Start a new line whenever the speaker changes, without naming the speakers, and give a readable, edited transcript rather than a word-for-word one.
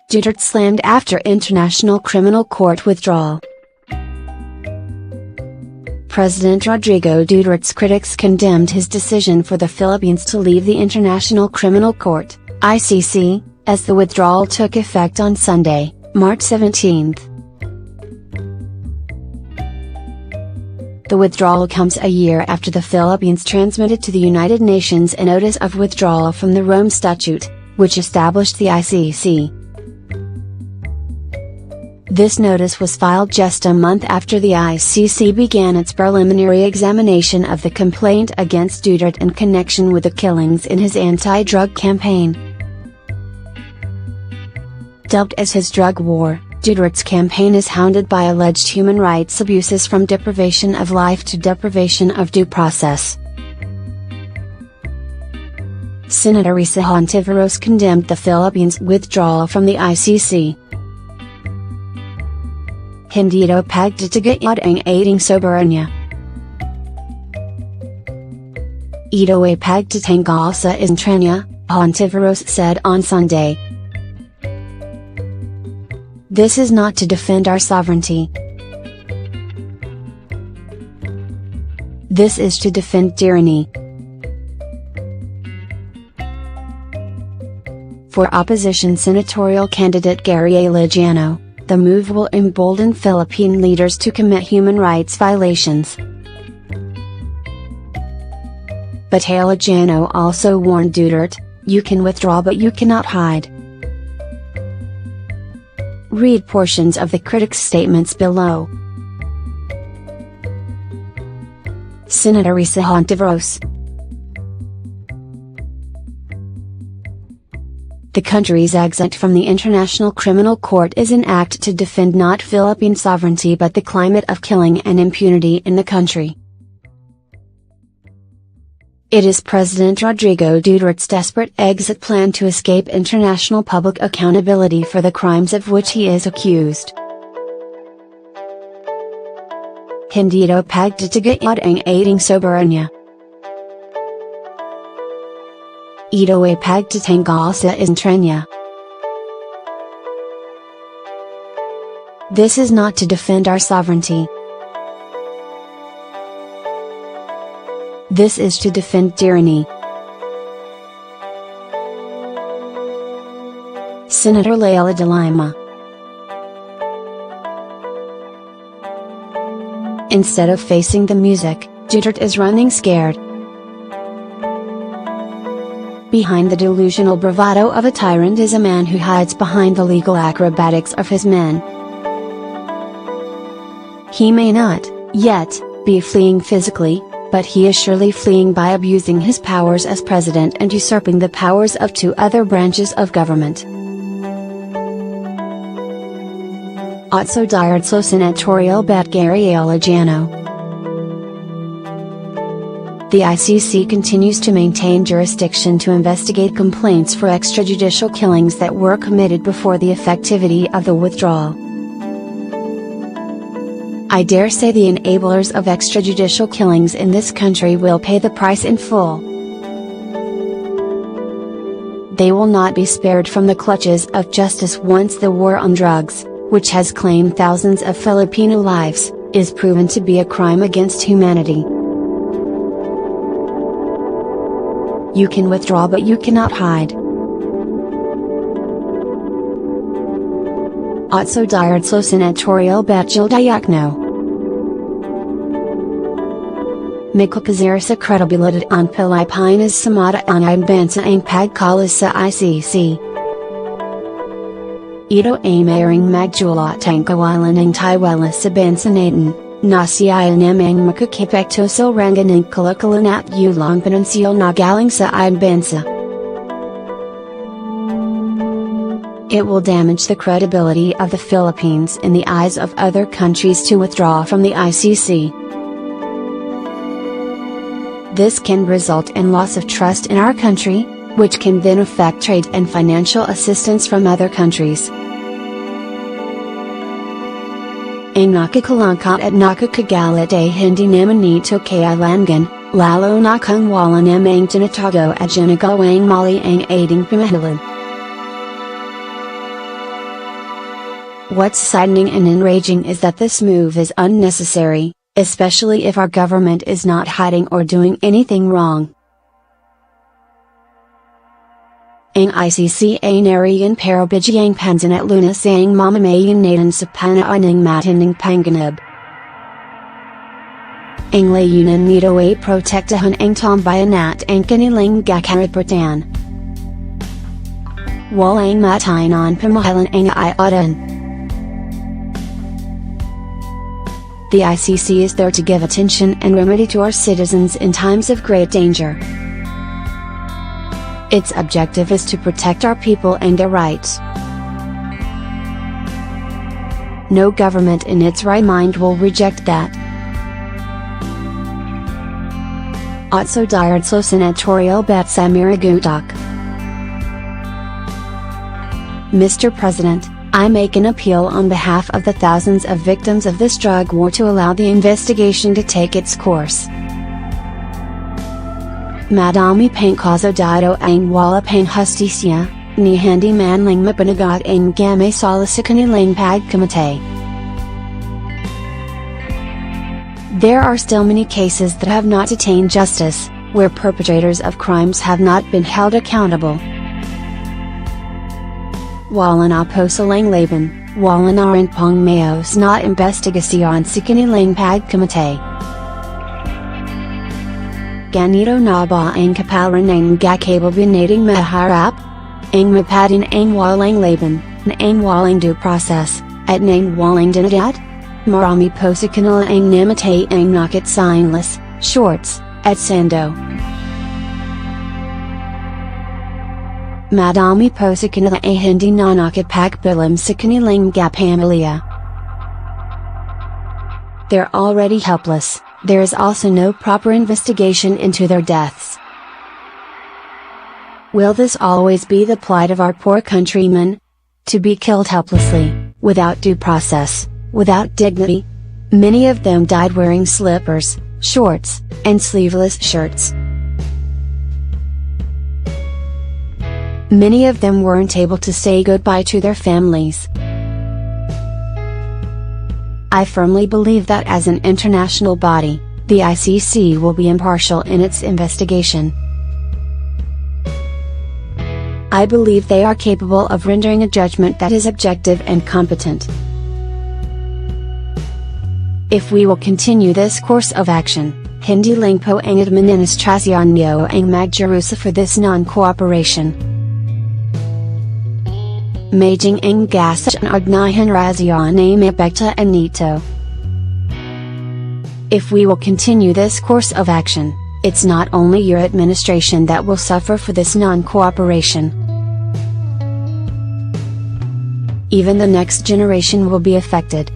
Duterte slammed after International Criminal Court withdrawal. President Rodrigo Duterte's critics condemned his decision for the Philippines to leave the International Criminal Court, ICC, as the withdrawal took effect on Sunday, March 17. The withdrawal comes a year after the Philippines transmitted to the United Nations a notice of withdrawal from the Rome Statute, which established the ICC. This notice was filed just a month after the ICC began its preliminary examination of the complaint against Duterte in connection with the killings in his anti-drug campaign. Dubbed as his drug war, Duterte's campaign is hounded by alleged human rights abuses from deprivation of life to deprivation of due process. Senator Risa Hontiveros condemned the Philippines' withdrawal from the ICC. Hindi ito pagtitigayon ang ating soberanya. Ito ay pagtatanggal sa entranya, Hontiveros said on Sunday. This is not to defend our sovereignty. This is to defend tyranny. For opposition senatorial candidate Gary Alejano, the move will embolden Philippine leaders to commit human rights violations. But Alejano also warned Duterte, "You can withdraw but you cannot hide." Read portions of the critics' statements below. Senator Risa Hontiveros. The country's exit from the International Criminal Court is an act to defend not Philippine sovereignty but the climate of killing and impunity in the country. It is President Rodrigo Duterte's desperate exit plan to escape international public accountability for the crimes of which he is accused. Hindi ito pagtitigayon ang ating soberanya. Ito ay pagtatanggal sa entranya. This is not to defend our sovereignty. This is to defend tyranny. Senator Leila de Lima. Instead of facing the music, Duterte is running scared. Behind the delusional bravado of a tyrant is a man who hides behind the legal acrobatics of his men. He may not, yet, be fleeing physically, but he is surely fleeing by abusing his powers as president and usurping the powers of two other branches of government. Also Diartso senatorial bet Gary Alejano. The ICC continues to maintain jurisdiction to investigate complaints for extrajudicial killings that were committed before the effectivity of the withdrawal. I dare say the enablers of extrajudicial killings in this country will pay the price in full. They will not be spared from the clutches of justice once the war on drugs, which has claimed thousands of Filipino lives, is proven to be a crime against humanity. You can withdraw but you cannot hide. Also Diartso senatorial Bachil Diakno. Mikakazir sa credibilidad ang Pilipinas samada ang bansa ang pagkalas sa ICC. Ito ay mayroong magdulot ang kawalan ng tiwala sa bansa natin, na siya namang makakapekto sa rangan ng kalakalan at ulang pinansyal na galing sa bansa. It will damage the credibility of the Philippines in the eyes of other countries to withdraw from the ICC. This can result in loss of trust in our country, which can then affect trade and financial assistance from other countries. Ang nakakalangkat at nakakagalit ay hindi naman nito kailangan, lalo na kung wala namang tinatago at ginagawang mali ang ating pamahalaan. What's saddening and enraging is that this move is unnecessary, especially if our government is not hiding or doing anything wrong. Ang ICC ay nariyan pero bigyang pansin at lunas ang mamamayan natin sa panahon ng matinding panganib. Ang layunan nito ay protektahan ang tambayan at ang kanilang kakarapatan. Walang matayan pamahalan ang iodine. The ICC is there to give attention and remedy to our citizens in times of great danger. Its objective is to protect our people and their rights. No government in its right mind will reject that. Otso Diardso Senatorial Bet Samiragutak. Mr. President, I make an appeal on behalf of the thousands of victims of this drug war to allow the investigation to take its course. Madami pangkaso dito ang wala pang hustisya, ni hindi man lang mapanagot ang gamay sala sa kanilang pagkamatay. There are still many cases that have not attained justice, where perpetrators of crimes have not been held accountable. Wala na po silang laban, wala na rin pong mayos na investigasyon sa kanilang pagkamatay. Ganito na ba ang kapalaran ng gakababin nating maharap? Ang mapatin ang walang laban, na ang walang due process, at ng walang dignidad? Marami po sa kanila ang namatay ang nakit signless, shorts, at sando. Madami po sa kanila ay hindi na nakipagbilam sa kanilang kapamilya. They're already helpless. There is also no proper investigation into their deaths. Will this always be the plight of our poor countrymen? To be killed helplessly, without due process, without dignity? Many of them died wearing slippers, shorts, and sleeveless shirts. Many of them weren't able to say goodbye to their families. I firmly believe that as an international body, the ICC will be impartial in its investigation. I believe they are capable of rendering a judgment that is objective and competent. If we will continue this course of action, hindi lang po ang administrasyon nyo ang magdurusa for this non-cooperation. Maging ang gas at agnahan rasyon ay mapekta nito. If we will continue this course of action, it's not only your administration that will suffer for this non-cooperation. Even the next generation will be affected.